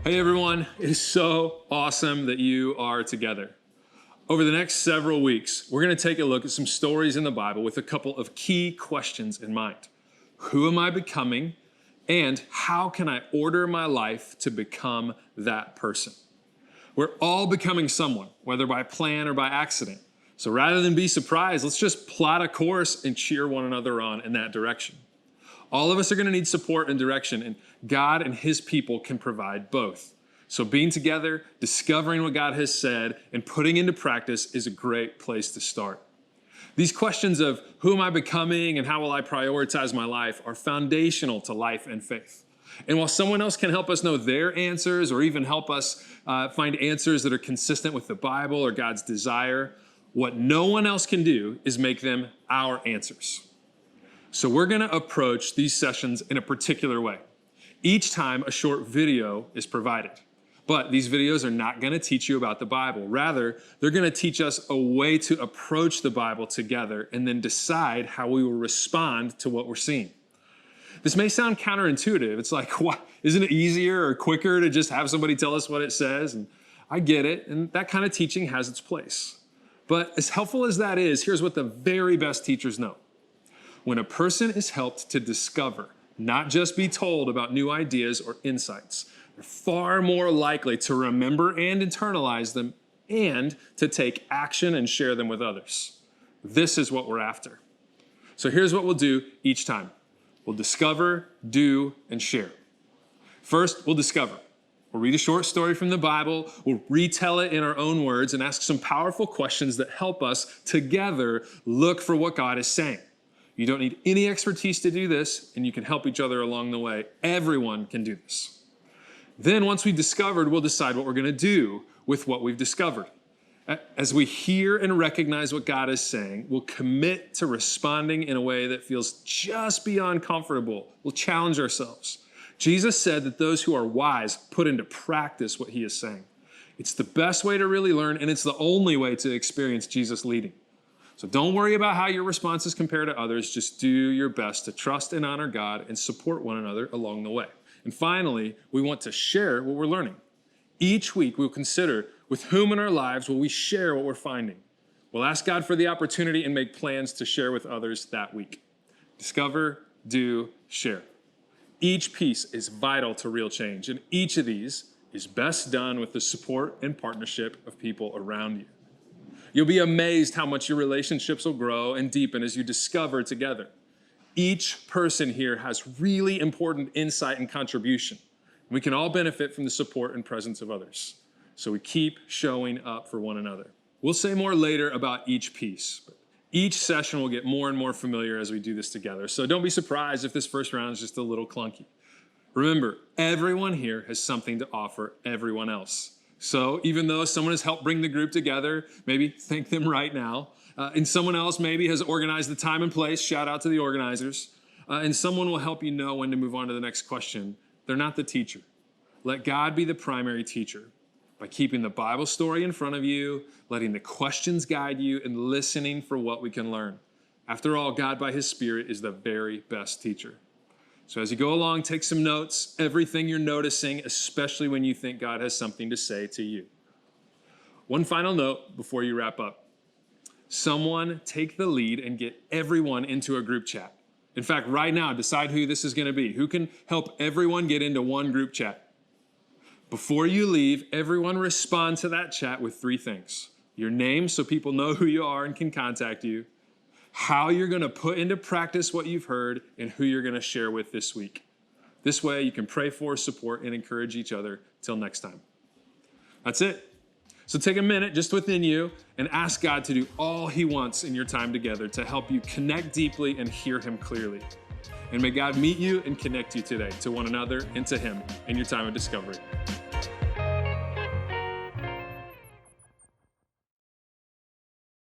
Hey everyone, it is so awesome that you are together. Over the next several weeks, we're going to take a look at some stories in the Bible with a couple of key questions in mind. Who am I becoming? And how can I order my life to become that person? We're all becoming someone, whether by plan or by accident. So rather than be surprised, let's just plot a course and cheer one another on in that direction. All of us are going to need support and direction, and God and His people can provide both. So being together, discovering what God has said, and putting into practice is a great place to start. These questions of who am I becoming and how will I prioritize my life are foundational to life and faith. And while someone else can help us know their answers or even help us find answers that are consistent with the Bible or God's desire, what no one else can do is make them our answers. So we're going to approach these sessions in a particular way. Each time a short video is provided. But these videos are not going to teach you about the Bible. Rather, they're going to teach us a way to approach the Bible together and then decide how we will respond to what we're seeing. This may sound counterintuitive. It's like, what? Isn't it easier or quicker to just have somebody tell us what it says? And I get it, and that kind of teaching has its place. But as helpful as that is, here's what the very best teachers know. When a person is helped to discover, not just be told about new ideas or insights, they're far more likely to remember and internalize them and to take action and share them with others. This is what we're after. So here's what we'll do each time. We'll discover, do, and share. First, we'll discover. We'll read a short story from the Bible, we'll retell it in our own words, and ask some powerful questions that help us together look for what God is saying. You don't need any expertise to do this, and you can help each other along the way. Everyone can do this. Then once we've discovered, we'll decide what we're going to do with what we've discovered. As we hear and recognize what God is saying, we'll commit to responding in a way that feels just beyond comfortable. We'll challenge ourselves. Jesus said that those who are wise put into practice what He is saying. It's the best way to really learn, and it's the only way to experience Jesus leading. So don't worry about how your responses compare to others. Just do your best to trust and honor God and support one another along the way. And finally, we want to share what we're learning. Each week, we'll consider with whom in our lives will we share what we're finding. We'll ask God for the opportunity and make plans to share with others that week. Discover, do, share. Each piece is vital to real change, and each of these is best done with the support and partnership of people around you. You'll be amazed how much your relationships will grow and deepen as you discover together. Each person here has really important insight and contribution. We can all benefit from the support and presence of others. So we keep showing up for one another. We'll say more later about each piece, but each session will get more and more familiar as we do this together. So don't be surprised if this first round is just a little clunky. Remember, everyone here has something to offer everyone else. So even though someone has helped bring the group together, maybe thank them right now. And someone else maybe has organized the time and place. Shout out to the organizers. And someone will help you know when to move on to the next question. They're not the teacher. Let God be the primary teacher by keeping the Bible story in front of you, letting the questions guide you, and listening for what we can learn. After all, God by His Spirit is the very best teacher. So as you go along, take some notes, everything you're noticing, especially when you think God has something to say to you. One final note before you wrap up. Someone take the lead and get everyone into a group chat. In fact, right now, decide who this is going to be. Who can help everyone get into one group chat? Before you leave, everyone respond to that chat with 3 things. Your name, so people know who you are and can contact you. How you're going to put into practice what you've heard, and who you're going to share with this week. This way, you can pray for, support, and encourage each other. Till next time. That's it. So take a minute just within you and ask God to do all He wants in your time together to help you connect deeply and hear Him clearly. And may God meet you and connect you today to one another and to Him in your time of discovery.